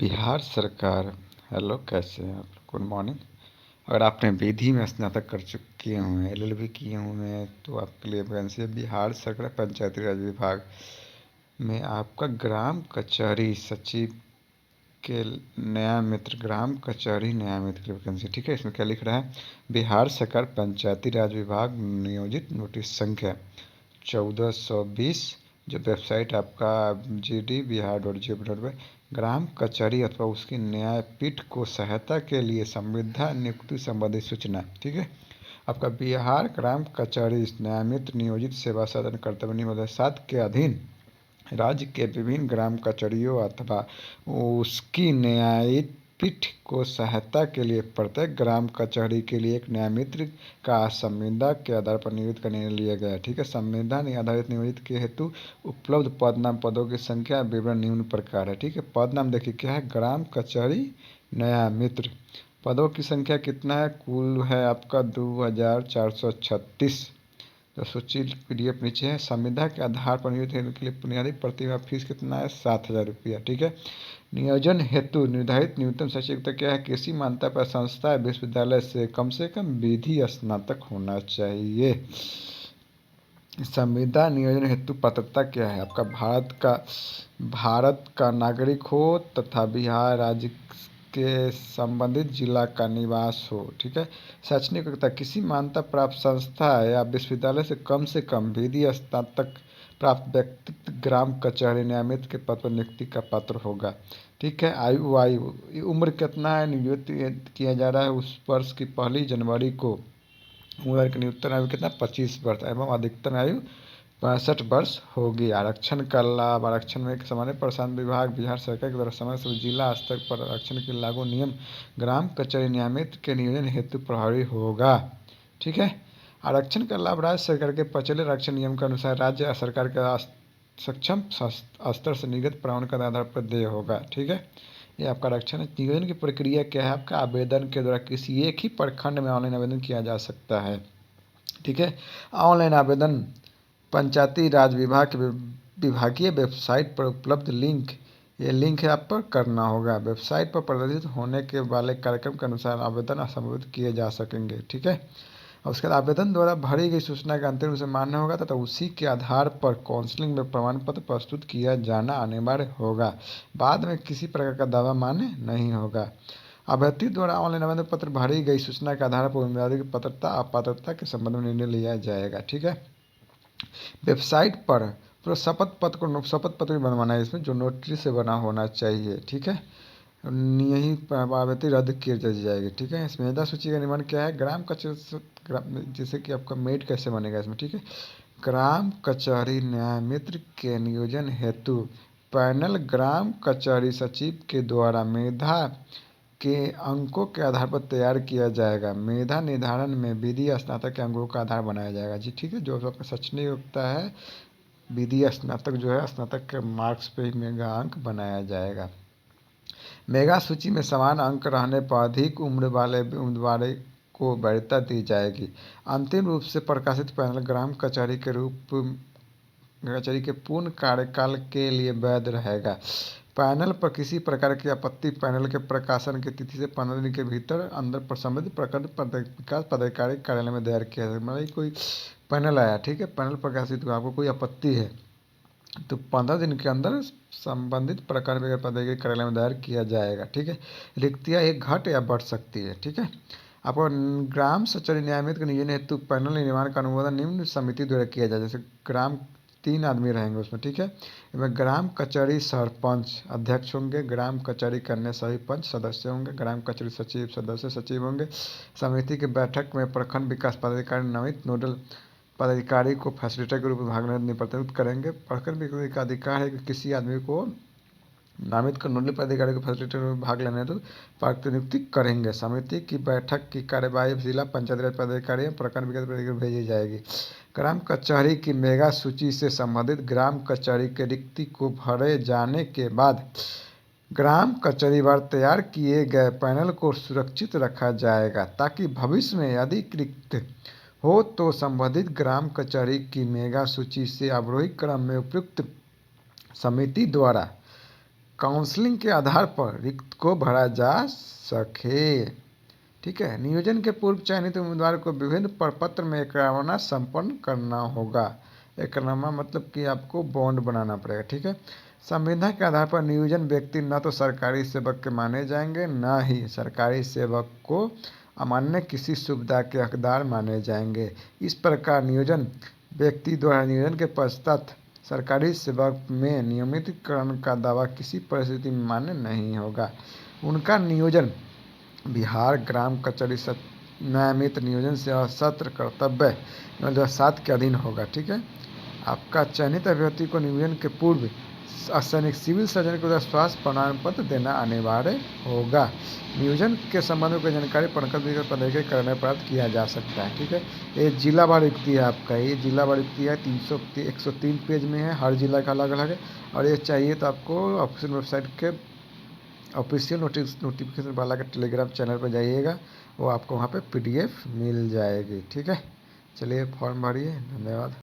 बिहार सरकार। हेलो, कैसे हैं आप? Good morning. अगर आपने विधि में स्नातक कर चुके हुए, एलएलबी किए हुए हैं, तो आपके लिए वैकेंसी है। बिहार सरकार पंचायती राज विभाग में आपका ग्राम कचहरी सचिव के नया मित्र, ग्राम कचहरी नया मित्र की वैकेंसी। ठीक है, इसमें क्या लिख रहा है? बिहार सरकार पंचायती राज विभाग नियोजित नोटिस संख्या 1420, जो वेबसाइट आपका gd-bihar.gov.in, ग्राम कचहरी अथवा उसकी न्यायपीठ को सहायता के लिए संविदा नियुक्ति संबंधी सूचना। ठीक है, आपका बिहार ग्राम कचहरी न्यायमित्र नियोजित सेवा सदन कर्तव्य निबंध 7 के अधीन राज्य के विभिन्न ग्राम कचहरियों अथवा उसकी न्यायिक पीठ को सहायता के लिए प्रत्येक ग्राम कचहरी के लिए एक न्यायमित्र का संविदा के आधार पर नियुक्त करने लिया गया है। ठीक है, संविदा आधारित नियोजित के हेतु उपलब्ध पद नाम, पदों की संख्या, विवरण निम्न प्रकार है। ठीक है, पद नाम देखिए क्या है? ग्राम कचहरी न्यायमित्र। पदों की संख्या कितना है? कुल है आपका 2436। तो सूची पीडीएफ नीचे है। संविदा के आधार पर नियुक्त होने के लिए बुनियादी प्रतिभा फीस कितना है? 7,000 रुपया। ठीक है, नियोजन हेतु निर्धारित न्यूनतम शैक्षिक योग्यता क्या है? किसी मान्यता प्राप्त संस्था या विश्वविद्यालय से कम विधि स्नातक होना चाहिए। संविदा नियोजन हेतु पात्रता क्या है? आपका भारत का नागरिक हो तथा बिहार राज्य के संबंधित जिला का निवास हो। ठीक है, शैक्षणिक योग्यता किसी मान्यता प्राप्त संस्था या विश्वविद्यालय से कम विधि स्नातक प्राप्त व्यक्ति ग्राम कचहरी न्यायमित्र के पद पर नियुक्ति का पात्र होगा। ठीक है, आयु उम्र कितना है? नियुक्त किया जा रहा है उस वर्ष की 1 जनवरी को। उम्र की न्यूनतम आयु कितना? 25 वर्ष एवं अधिकतम आयु 65 वर्ष होगी। आरक्षण का लाभ। आरक्षण में सामान्य प्रशासन विभाग बिहार सरकार के द्वारा समय से जिला स्तर पर आरक्षण के लागू नियम ग्राम कचहरी न्यायमित्र के नियोजन हेतु प्रभावी होगा। ठीक है, आरक्षण का लाभ राज्य सरकार के प्रचलित आरक्षण नियम के अनुसार राज्य सरकार के सक्षम स्तर से निर्गत प्रमाण के आधार पर देय होगा। ठीक है, ये आपका आरक्षण है। नियोजन की प्रक्रिया क्या है? आपका आवेदन के द्वारा किसी एक ही प्रखंड में ऑनलाइन आवेदन किया जा सकता है। ठीक है, ऑनलाइन आवेदन पंचायती राज विभाग के विभागीय वेबसाइट पर उपलब्ध लिंक, ये लिंक है आप पर करना होगा। वेबसाइट पर प्रदर्शित होने के वाले कार्यक्रम के अनुसार आवेदन संबोधित किए जा सकेंगे। ठीक है, और उसके बाद आवेदन द्वारा भरी गई सूचना का अंतिम रूप से मान्य होगा तथा उसी के आधार पर काउंसलिंग में प्रमाण पत्र प्रस्तुत किया जाना अनिवार्य होगा। बाद में किसी प्रकार का दावा मान्य नहीं होगा। अभ्यर्थी द्वारा ऑनलाइन आवेदन पत्र भरी गई सूचना के आधार पर उम्मीदवार की पात्रता अपात्रता के संबंध में निर्णय लिया जाएगा। ठीक है, वेबसाइट पर पूरा शपथ पत्र भी बनवाना है इसमें, जो नोटरी से बना होना चाहिए। ठीक है, यही पावती रद्द की जाएगी। ठीक है, इसमें मेधा सूची का निर्माण क्या है? ग्राम कचहरी, जैसे कि आपका मेट कैसे बनेगा इसमें। ठीक है, ग्राम कचहरी न्यायमित्र के नियोजन हेतु पैनल ग्राम कचहरी सचिव के द्वारा मेधा के अंकों के आधार पर तैयार किया जाएगा। मेधा निर्धारण में विधि स्नातक के अंकों का आधार बनाया जाएगा। जी ठीक है, जो आपका शैक्षणिक योग्यता है, विधि स्नातक जो है, स्नातक के मार्क्स पे ही मेगा अंक बनाया जाएगा। मेगा सूची में समान अंक रहने पर अधिक उम्र वाले उम्मीदवार को वरीयता दी जाएगी। अंतिम रूप से प्रकाशित पैनल ग्राम कचहरी के पूर्ण कार्यकाल के लिए वैध रहेगा। पैनल पर किसी प्रकार की आपत्ति पैनल के प्रकाशन की तिथि से 15 दिन के भीतर अंदर संबंधित प्रखंड विकास पदाधिकारी कार्यालय में दायर किया जाएगा। मतलब कोई पैनल आया, ठीक है, पैनल प्रकाशित हुआ, आपको कोई आपत्ति है तो 15 दिन के अंदर संबंधित प्रखंड विकास पदाधिकारी कार्यालय में दायर किया जाएगा। ठीक है, रिक्तियाँ एक घट या बढ़ सकती है। ठीक है, आपको ग्राम कचहरी न्यायमित्र के नियोजन हेतु पैनल निर्माण का अनुमोदन निम्न समिति द्वारा किया जाए। जैसे ग्राम 3 आदमी रहेंगे उसमें। ठीक है, इसमें ग्राम कचहरी सरपंच अध्यक्ष होंगे, ग्राम कचहरी के अन्य सभी पंच सदस्य होंगे, ग्राम कचहरी सचिव सदस्य सचिव होंगे। समिति की बैठक में प्रखंड विकास पदाधिकारी नामित नोडल पदाधिकारी को फैसिलिटेटर के रूप में भाग लेने प्रतिनिधित्व करेंगे। प्रखंड विकास का अधिकार है कि किसी आदमी को नामित कर नोडल पदाधिकारी को फैसिलिटेटर में भाग लेने तो प्रतिनियुक्ति करेंगे। समिति की बैठक की कार्यवाही जिला पंचायत राज पदाधिकारी एवं प्रखंड विकास पदाधिकारी भेजी जाएगी। ग्राम कचहरी की मेगा सूची से संबंधित ग्राम कचहरी के रिक्ति को भरे जाने के बाद ग्राम कचहरी द्वारा तैयार किए गए पैनल को सुरक्षित रखा जाएगा, ताकि भविष्य में यदि रिक्त हो तो संबंधित ग्राम कचहरी की मेगा सूची से अवरोही क्रम में उपयुक्त समिति द्वारा काउंसलिंग के आधार पर रिक्त को भरा जा सके। ठीक है। नियोजन के पूर्व चयनित उम्मीदवार को विभिन्न प्रपत्र में एकरारनामा संपन्न करना होगा। एकरारनामा मतलब कि आपको बॉन्ड बनाना पड़ेगा। ठीक है। संविदा के आधार पर नियोजन व्यक्ति न तो सरकारी सेवक के माने जाएंगे, न ही सरकारी सेवक को अमान्य किसी सुविधा के हकदार माने जाएंगे। इस प्रकार नियोजन व्यक्ति द्वारा नियोजन के पश्चात सरकारी सेवक में नियमितीकरण का दावा किसी परिस्थिति में मान्य नहीं होगा। उनका नियोजन बिहार ग्राम कचहरी नियमित नियोजन सेवा सत्र कर्तव्य 2007 के अधीन होगा। ठीक है। आपका चयनित अभ्यर्थी को नियोजन के पूर्व सैनिक सिविल सर्जन के द्वारा स्वास्थ्य प्रमाण पत्र देना अनिवार्य होगा। नियोजन के संबंध में कोई जानकारी प्रखंड पदाधिकारी करने प्राप्त किया जा सकता है। ठीक है। ये जिला वार युक्ति है आपका, ये जिला वार युक्ति है 103 पेज में है, हर जिला का अलग अलग है। और ये चाहिए तो आपको ऑफिशियल वेबसाइट के ऑफिशियल नोटिफिकेशन वाला के टेलीग्राम चैनल पर जाइएगा, वो आपको वहाँ पे PDF मिल जाएगी। ठीक है। चलिए फॉर्म भरिए। धन्यवाद।